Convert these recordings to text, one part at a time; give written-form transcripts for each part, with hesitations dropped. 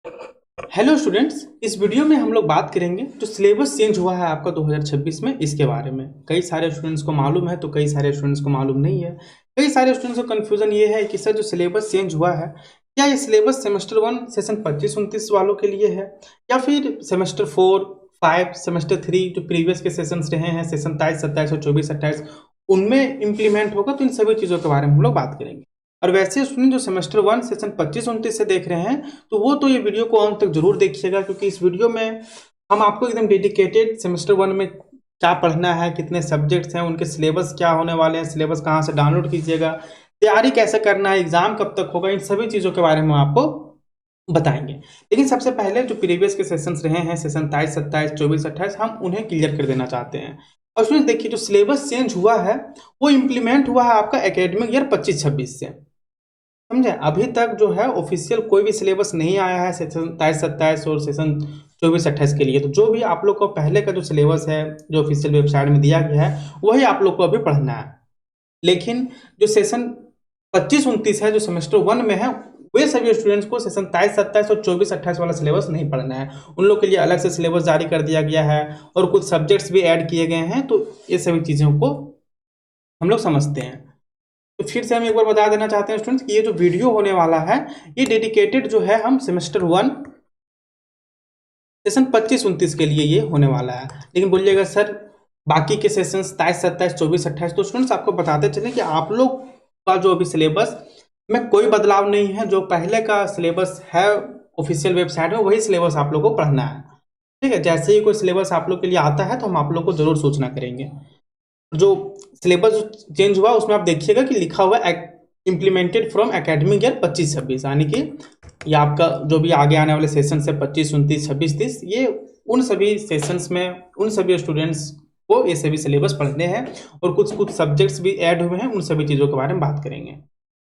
Hello students, इस video में हम लोग बात करेंगे जो सिलेबस चेंज हुआ है आपका 2026 में इसके बारे में। कई सारे स्टूडेंट्स को मालूम है तो कई सारे स्टूडेंट्स को मालूम नहीं है। कई सारे स्टूडेंट्स को कन्फ्यूजन ये है कि सर जो सिलेबस चेंज हुआ है, क्या ये सिलेबस सेमेस्टर 1 सेशन 25-29 वालों के लिए है या फिर सेमेस्टर 4, 5, सेमेस्टर 3 जो प्रीवियस के सेशंस रहे हैं सेशन 23, 27 और 24, 28 उनमें इम्प्लीमेंट होगा। तो इन सभी चीज़ों के बारे में हम लोग बात करेंगे। और वैसे स्टूडेंट जो सेमेस्टर 1 सेशन 25-29 से देख रहे हैं तो वो तो ये वीडियो को अंत तक जरूर देखिएगा, क्योंकि इस वीडियो में हम आपको एकदम डेडिकेटेड सेमेस्टर 1 में क्या पढ़ना है, कितने सब्जेक्ट्स हैं, उनके सिलेबस क्या होने वाले हैं, सिलेबस कहाँ से डाउनलोड कीजिएगा, तैयारी कैसे करना है, एग्जाम कब तक होगा, इन सभी चीज़ों के बारे में हम आपको बताएंगे। लेकिन सबसे पहले जो प्रीवियस के सेशंस रहे हैं सेशन 23, 27, 24, 28 हम उन्हें क्लियर कर देना चाहते हैं। और स्टूडेंट देखिए, जो सिलेबस चेंज हुआ है वो इम्प्लीमेंट हुआ है आपका एकेडमिक ईयर 25-26 से। समझे, अभी तक जो है ऑफिशियल कोई भी सिलेबस नहीं आया है सेशन 23-27 और सेशन 24-28 के लिए। तो जो भी आप लोग को पहले का जो सिलेबस है जो ऑफिशियल वेबसाइट में दिया गया है वही आप लोग को अभी पढ़ना है। लेकिन जो सेशन 25-29 है जो सेमेस्टर 1 में है, वे सभी स्टूडेंट्स को सेशन 23-27 और 24-28 वाला सिलेबस नहीं पढ़ना है। उन लोग के लिए अलग से सिलेबस जारी कर दिया गया है और कुछ सब्जेक्ट्स भी ऐड किए गए हैं। तो ये सभी चीज़ों को हम लोग समझते हैं। तो फिर से हम एक बार बता देना चाहते हैं स्टूडेंट्स कि ये जो वीडियो होने वाला है ये डेडिकेटेड जो है हम सेमेस्टर 1 सेशन 25-29 के लिए ये होने वाला है। लेकिन बोलिएगा सर बाकी के सेशन 27-27, 24-28, तो स्टूडेंट्स आपको बताते चलें कि आप लोग का जो अभी सिलेबस में कोई बदलाव नहीं है। जो पहले का सिलेबस है ऑफिशियल वेबसाइट में वही सिलेबस आप लोग को पढ़ना है। ठीक है, जैसे ही कोई सिलेबस आप लोग के लिए आता है तो हम आप लोग को जरूर सूचना करेंगे। जो सिलेबस चेंज हुआ उसमें आप देखिएगा कि लिखा हुआ है इम्प्लीमेंटेड फ्रॉम एकेडमिक ईयर 25-26, यानी कि ये आपका जो भी आगे आने वाले सेशन से 25-29, 26-30 ये उन सभी सेशंस में उन सभी स्टूडेंट्स को ये सभी सिलेबस पढ़ने हैं। और कुछ कुछ सब्जेक्ट्स भी ऐड हुए हैं, उन सभी चीज़ों के बारे में बात करेंगे।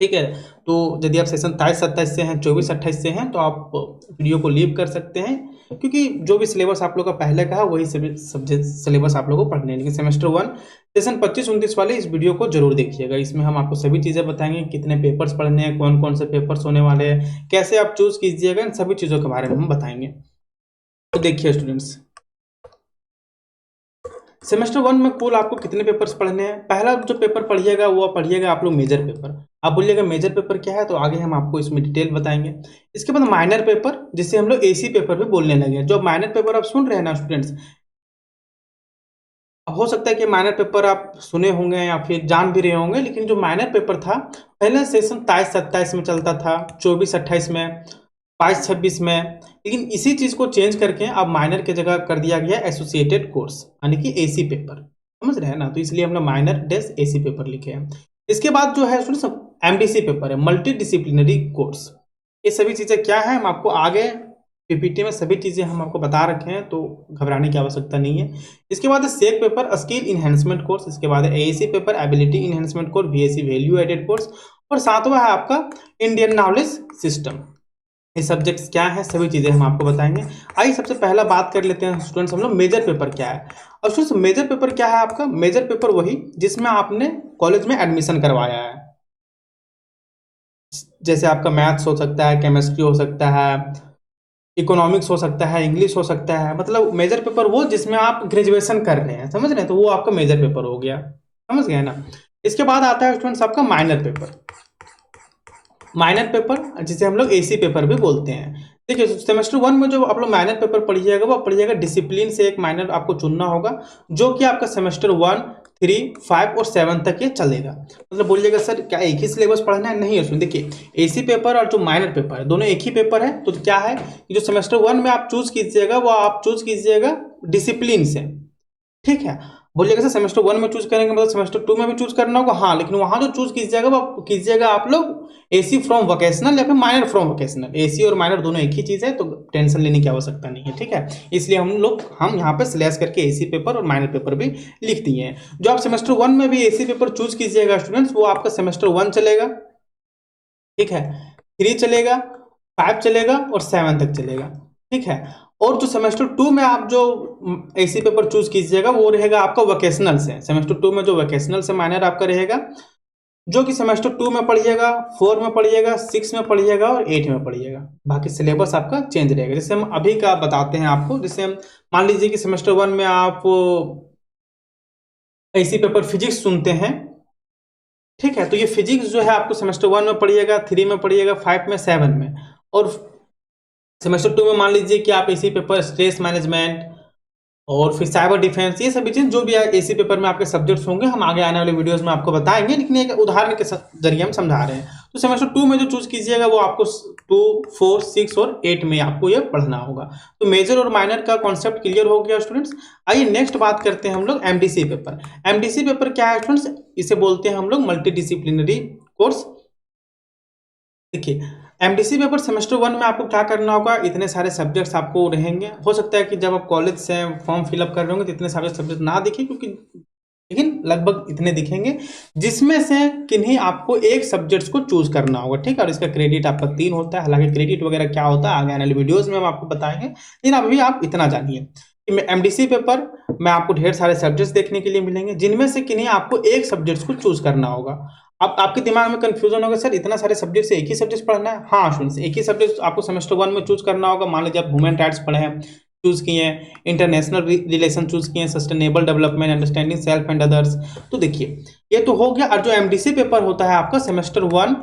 ठीक है, तो यदि आप सेशन 23-27 से हैं, 24-28 से हैं, तो आप वीडियो को लीव कर सकते हैं, क्योंकि जो भी सिलेबस आप लोग का पहले का है वही सभी सब्जेक्ट सिलेबस आप लोगों को पढ़ने हैं। लेकिन सेमेस्टर 1 सेशन 25-29 वाले इस वीडियो को जरूर देखिएगा। इसमें हम आपको सभी चीज़ें बताएंगे, कितने पेपर्स पढ़ने हैं, कौन कौन से पेपर्स होने वाले हैं, कैसे आप चूज कीजिएगा, इन सभी चीज़ों के बारे में हम बताएंगे। तो देखिए स्टूडेंट्स, सेमेस्टर 1 में कुल आपको कितने पेपर्स पढ़ने हैं। पहला जो पेपर पढ़िएगा वो पढ़िएगा आप लोग मेजर पेपर। आप बोलिएगा मेजर पेपर क्या है, तो आगे हम आपको इसमें डिटेल बताएंगे। इसके बाद माइनर पेपर, जिसे हम लोग एसी पेपर भी बोलने लगे हैं। जो माइनर पेपर आप सुन रहे हैं ना स्टूडेंट्स, हो सकता है कि माइनर पेपर आप सुने होंगे या फिर जान भी रहे होंगे, लेकिन जो माइनर पेपर था पहले सेशन 23-27 में चलता था, 24-28 में, 22-26 में। लेकिन इसी चीज़ को चेंज करके अब माइनर की जगह कर दिया गया एसोसिएटेड कोर्स, यानी कि एसी पेपर। समझ रहे हैं ना, तो इसलिए हमने माइनर डेस एसी पेपर लिखे हैं। इसके बाद जो है स्टूडेंट्स एमडीसी पेपर है, मल्टी डिसिप्लिनरी कोर्स। ये सभी चीज़ें क्या है हम आपको आगे पीपीटी में सभी चीज़ें हम आपको बता रखे हैं, तो घबराने की आवश्यकता नहीं है। इसके बाद है SEC paper, skill enhancement course. इसके बाद है AAC paper, ability enhancement course, VAC value added course. और सातवां है आपका इंडियन नॉलेज सिस्टम। ये सब्जेक्ट्स क्या हैं सभी चीज़ें हम आपको बताएंगे। आइए सबसे पहला बात कर लेते हैं स्टूडेंट्स हम लोग मेजर पेपर क्या है। और स्टूडेंट्स मेजर पेपर क्या है आपका, मेजर पेपर वही जिसमें आपने कॉलेज में एडमिशन करवाया है। जैसे आपका मैथ्स हो सकता है, केमिस्ट्री हो सकता है, इकोनॉमिक्स हो सकता है, इंग्लिश हो सकता है। मतलब मेजर पेपर वो जिसमें आप ग्रेजुएशन कर रहे हैं, समझ रहे हैं, तो वो आपका मेजर पेपर हो गया। समझ गए ना। इसके बाद आता है स्टूडेंट्स आपका माइनर पेपर। माइनर पेपर जिसे हम लोग एसी पेपर भी बोलते हैं। देखिए सेमेस्टर 1 में जो आप लोग माइनर पेपर पढ़िएगा वो पढ़िएगा डिसिप्लिन से एक माइनर आपको चुनना होगा, जो कि आपका सेमेस्टर 1, 3, 5 और 7 तक ये चलेगा। मतलब बोलिएगा सर क्या एक ही सिलेबस पढ़ना है, नहीं है उसमें। देखिए एसी पेपर और जो माइनर पेपर है दोनों एक ही पेपर है। तो क्या है कि जो सेमेस्टर 1 में आप चूज कीजिएगा वो आप चूज कीजिएगा डिसिप्लिन से। ठीक है, बोलिएगा सर सेमेस्टर 1 में चूज करेंगे मतलब सेमेस्टर 2 में भी चूज करना होगा। हाँ, लेकिन वहां जो चूज कीजिएगा वो कीजिएगा आप लोग एसी फ्रॉम वोकेशनल या फिर माइनर फ्रॉम वोकेशनल। एसी और माइनर दोनों एक ही चीज है, तो टेंशन लेने की आवश्यकता नहीं है। ठीक है, इसलिए हम यहाँ पे स्लैश करके एसी पेपर और माइनर पेपर भी लिख दिए हैं। जो आप सेमेस्टर 1 में भी एसी पेपर चूज कीजिएगा स्टूडेंट्स, वो आपका सेमेस्टर 1 चलेगा, ठीक है, 3 चलेगा, 5 चलेगा और 7 तक चलेगा। ठीक है, और जो सेमेस्टर 2 में आप जो एसी पेपर चूज कीजिएगा वो रहेगा आपका वोकेशनल से। सेमेस्टर 2 में जो वोकेशनल से माइनर आपका रहेगा जो कि सेमेस्टर 2 में पढ़िएगा, 4 में पढ़िएगा, 6 में पढ़िएगा और 8 में पढ़िएगा। बाकी सिलेबस आपका चेंज रहेगा। जैसे हम अभी का बताते हैं आपको, जैसे हम मान लीजिए कि सेमेस्टर 1 में आप ऐसी पेपर फिजिक्स सुनते हैं, ठीक है, तो ये फिजिक्स जो है आपको सेमेस्टर 1 में पढ़िएगा, 3 में पढ़िएगा, 5 में, 7 में। और सेमेस्टर 2 में मान लीजिए कि आप ऐसी पेपर स्ट्रेस मैनेजमेंट और फिर साइबर डिफेंस, ये सभी चीज जो भी एसी पेपर में आपके सब्जेक्ट्स होंगे हम आगे आने वाले वीडियोस में आपको बताएंगे, लेकिन एक उदाहरण के जरिए हम समझा रहे हैं। तो सेमेस्टर 2 में जो चूज कीजिएगा वो आपको 2, 4, 6 और 8 में आपको ये पढ़ना होगा। तो मेजर और माइनर का कॉन्सेप्ट क्लियर हो गया स्टूडेंट्स। आइए नेक्स्ट बात करते हैं हम लोग एमडीसी पेपर। एमडीसी पेपर क्या है स्टूडेंट्स? इसे बोलते हैं हम लोग मल्टी डिसिप्लिनरी कोर्स। देखिए, एमडीसी पेपर सेमेस्टर 1 में आपको क्या करना होगा, इतने सारे सब्जेक्ट्स आपको रहेंगे। हो सकता है कि जब आप कॉलेज से फॉर्म फिलअप कर रहे होंगे तो इतने सारे सब्जेक्ट ना दिखे, क्योंकि लेकिन लगभग इतने दिखेंगे, जिसमें से किन्हीं आपको एक सब्जेक्ट्स को चूज करना होगा, ठीक है। और इसका क्रेडिट आपका 3 होता है। हालांकि क्रेडिट वगैरह क्या होता है आगे आने वाले वीडियोज में हम आपको बताएंगे, लेकिन अभी आप इतना जानिए कि एमडीसी पेपर में आपको ढेर सारे सब्जेक्ट्स देखने के लिए मिलेंगे, जिनमें से किन्हीं आपको एक सब्जेक्ट्स को चूज करना होगा। अब आपके दिमाग में कंफ्यूजन होगा, सर इतना सारे सब्जेक्ट से एक ही सब्जेक्ट पढ़ना है? हाँ स्टूडेंट्स, एक ही सब्जेक्ट आपको सेमेस्टर 1 में चूज करना होगा। मान लीजिए आप ह्यूमन राइट्स पढ़े हैं, चूज किए हैं, इंटरनेशनल रिलेशन चूज किए हैं, sustainable development, understanding self and others. तो देखिए ये तो हो गया। और जो एमडीसी पेपर होता है आपका सेमेस्टर 1,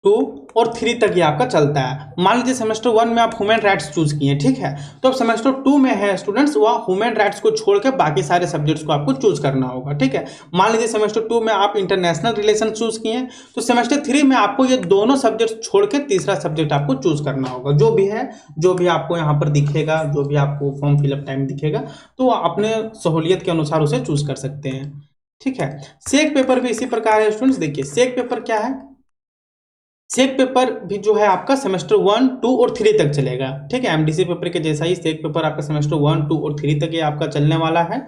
2 और 3 तक ये आपका चलता है। मान लीजिए सेमेस्टर 1 में आप ह्यूमन राइट्स चूज किए, ठीक है, तो अब सेमेस्टर 2 में है स्टूडेंट्स, वह ह्यूमन राइट्स को छोड़ के बाकी सारे सब्जेक्ट्स को आपको चूज करना होगा, ठीक है। मान लीजिए सेमेस्टर 2 में आप इंटरनेशनल रिलेशन चूज किए, तो सेमेस्टर 3 में आपको ये दोनों सब्जेक्ट छोड़ के तीसरा सब्जेक्ट आपको चूज करना होगा। जो भी है, जो भी आपको यहाँ पर दिखेगा, जो भी आपको फॉर्म फिलअप टाइम दिखेगा, तो अपने सहूलियत के अनुसार उसे चूज कर सकते हैं, ठीक है। सेक पेपर भी इसी प्रकार है स्टूडेंट्स। देखिए सेक पेपर क्या है, सेक पेपर भी जो है आपका सेमेस्टर 1, 2 और 3 तक चलेगा, ठीक है। एमडीसी पेपर के जैसा ही सेक पेपर आपका सेमेस्टर 1, 2 और 3 तक ये आपका चलने वाला है।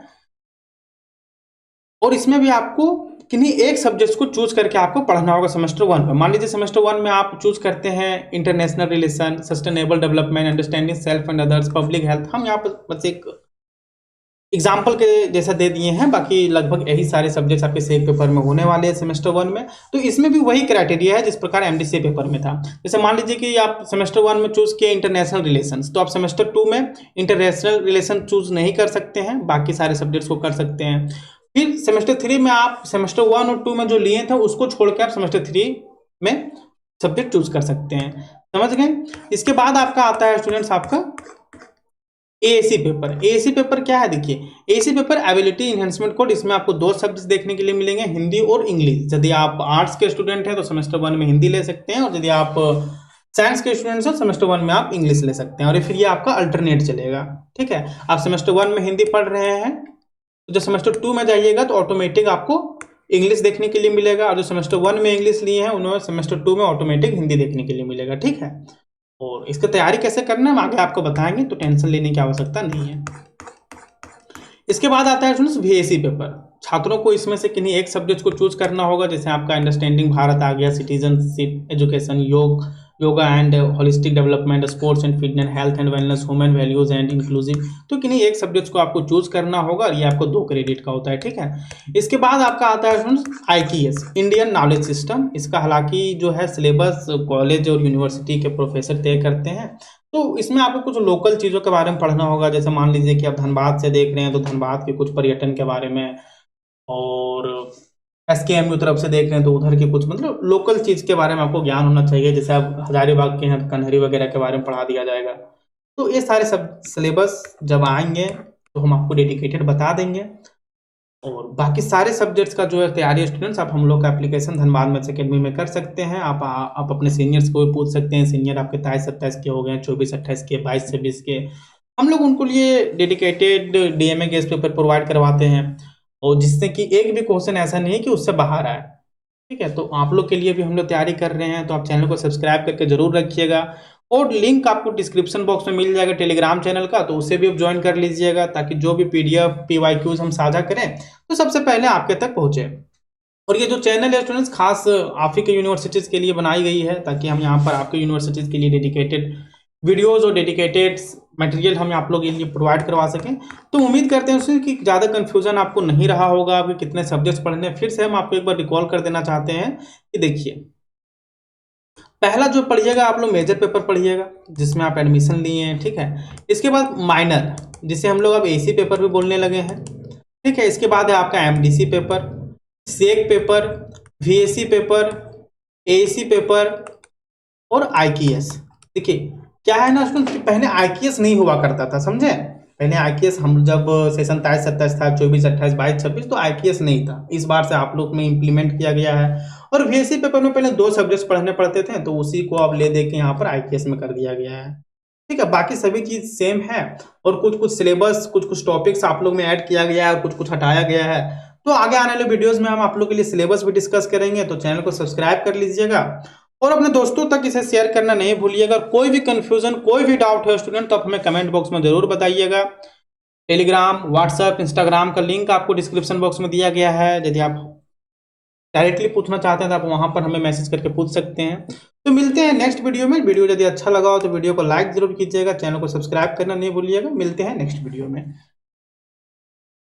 और इसमें भी आपको किन्हीं एक सब्जेक्ट को चूज करके आपको पढ़ना होगा सेमेस्टर 1 में। मान लीजिए सेमेस्टर 1 में आप चूज करते हैं international relation, sustainable development, understanding self and others, public health. हम यहाँ पर बस एक एग्जाम्पल के जैसा दे दिए हैं, बाकी लगभग यही सारे सब्जेक्ट्स आपके सेक पेपर में होने वाले हैं सेमेस्टर 1 में। तो इसमें भी वही क्राइटेरिया है जिस प्रकार एमडीसी पेपर में था। जैसे मान लीजिए कि आप सेमेस्टर 1 में चूज किए इंटरनेशनल रिलेशंस, तो आप सेमेस्टर 2 में इंटरनेशनल रिलेशन चूज नहीं कर सकते हैं, बाकी सारे सब्जेक्ट्स को कर सकते हैं। फिर सेमेस्टर 3 में आप सेमेस्टर 1 और 2 में जो लिए थे उसको छोड़ के आप सेमेस्टर 3 में सब्जेक्ट चूज कर सकते हैं, समझ गए। इसके बाद आपका आता है स्टूडेंट्स आपका एएसी पेपर। एएसी पेपर क्या है? देखिए AAC paper ability enhancement code, इसमें आपको 2 शब्द देखने के लिए मिलेंगे, हिंदी और इंग्लिश। यदि आप आर्ट्स के स्टूडेंट हैं तो सेमेस्टर 1 में हिंदी ले सकते हैं, और यदि आप साइंस के स्टूडेंट्स हैं सेमेस्टर 1 में आप इंग्लिश ले सकते हैं। और फिर ये आपका अल्टरनेट चलेगा, ठीक है। आप सेमेस्टर 1 में हिंदी पढ़ रहे हैं तो जब सेमेस्टर 2 में जाइएगा तो ऑटोमेटिक आपको इंग्लिश देखने के लिए मिलेगा, और जो सेमेस्टर 1 में इंग्लिश लिए हैं उन्होंने सेमेस्टर 2 में ऑटोमेटिक हिंदी देखने के लिए मिलेगा, ठीक है। और इसकी तैयारी कैसे करना है हम आगे आपको बताएंगे, तो टेंशन लेने की आवश्यकता नहीं है। इसके बाद आता है स्टूडेंट्स वीएसी पेपर। छात्रों को इसमें से किन्हीं एक सब्जेक्ट को चूज करना होगा, जैसे आपका अंडरस्टैंडिंग भारत आ गया, citizenship, education, yoga and holistic development, sports and fitness, health and wellness, human values and inclusive. तो किन्हीं एक सब्जेक्ट को आपको चूज करना होगा, और ये आपको 2 क्रेडिट का होता है, ठीक है। इसके बाद आपका आता है स्टूडेंट्स आईक्यूएस, इंडियन नॉलेज सिस्टम। इसका हालांकि जो है सिलेबस कॉलेज और यूनिवर्सिटी के प्रोफेसर तय करते हैं। तो इसमें आपको कुछ लोकल चीज़ों के बारे में पढ़ना होगा। जैसे मान लीजिए कि आप धनबाद से देख रहे हैं तो धनबाद के कुछ पर्यटन के बारे में, और एसकेएमयू तरफ से देख रहे हैं तो उधर के कुछ मतलब लोकल चीज़ के बारे में आपको ज्ञान होना चाहिए। जैसे आप हजारीबाग के हैं तो कन्हरी वगैरह के बारे में पढ़ा दिया जाएगा। तो ये सारे सब सिलेबस जब आएंगे तो हम आपको डेडिकेटेड बता देंगे। और बाकी सारे सब्जेक्ट्स का जो है तैयारी स्टूडेंट्स आप हम लोग का एप्लीकेशन धनबाद मैथ्स अकेडमी में कर सकते हैं। आप अपने सीनियर्स को भी पूछ सकते हैं। सीनियर आपके 23-27 के हो गए, 24-28 के, 22-26 के। हम लोग उनको लिए dedicated DMA guest paper provide करवाते हैं, और जिससे कि एक भी क्वेश्चन ऐसा नहीं है कि उससे बाहर आए, ठीक है। तो आप लोग के लिए भी हम लोग तैयारी कर रहे हैं, तो आप चैनल को सब्सक्राइब करके जरूर रखिएगा। और लिंक आपको डिस्क्रिप्शन बॉक्स में मिल जाएगा टेलीग्राम चैनल का, तो उसे भी आप ज्वाइन कर लीजिएगा, ताकि जो भी पीडीएफ पीवाईक्यूज हम साझा करें तो सबसे पहले आपके तक पहुंचे। और ये जो चैनल है स्टूडेंट्स खास आप ही के यूनिवर्सिटीज़ के लिए बनाई गई है, ताकि हम यहाँ पर आपके यूनिवर्सिटीज़ के लिए डेडिकेटेड वीडियोज़ और डेडिकेटेड मटेरियल हम आप लोग के लिए प्रोवाइड करवा सकें। तो उम्मीद करते हैं उसमें कि ज़्यादा कन्फ्यूज़न आपको नहीं रहा होगा, आपके कितने सब्जेक्ट्स पढ़ने। फिर से हम आपको एक बार रिकॉल कर देना चाहते हैं कि देखिए, पहला जो पढ़िएगा आप लोग मेजर पेपर पढ़िएगा, जिसमें आप एडमिशन लिए हैं, ठीक है। इसके बाद माइनर, जिसे हम लोग अब एसी पेपर भी बोलने लगे हैं, ठीक है। इसके बाद है आपका MDC paper, SEC paper, VAC paper, AC paper और आईकेएस। देखिए क्या है ना स्टूडेंट, पहले आईकेएस नहीं हुआ करता था, समझे। पहले आईकेएस हम जब सेशन 27-27 था, 24-28-22-26, तो आईकेएस नहीं था। इस बार से आप लोग में इम्प्लीमेंट किया गया है। और वीएसी पेपर में पहले 2 सब्जेक्ट्स पढ़ने पड़ते थे, तो उसी को अब ले दे के यहाँ पर आईकेएस में कर दिया गया है, ठीक है। बाकी सभी चीज सेम है, और कुछ कुछ सिलेबस, कुछ कुछ टॉपिक्स आप लोग में ऐड किया गया है और कुछ कुछ हटाया गया है। तो आगे आने वाले वीडियोस में हम आप लोग के लिए सिलेबस भी डिस्कस करेंगे, तो चैनल को सब्सक्राइब कर लीजिएगा और अपने दोस्तों तक इसे शेयर करना नहीं भूलिएगा। कोई भी कंफ्यूजन, कोई भी डाउट है स्टूडेंट, तो आप हमें कमेंट बॉक्स में जरूर बताइएगा। टेलीग्राम, व्हाट्सएप, इंस्टाग्राम का लिंक आपको डिस्क्रिप्शन बॉक्स में दिया गया है। यदि आप डायरेक्टली पूछना चाहते हैं तो आप वहां पर हमें मैसेज करके पूछ सकते हैं। तो मिलते हैं नेक्स्ट वीडियो में। वीडियो यदि अच्छा लगा हो तो वीडियो को लाइक जरूर कीजिएगा, चैनल को सब्सक्राइब करना नहीं भूलिएगा। मिलते हैं नेक्स्ट वीडियो में।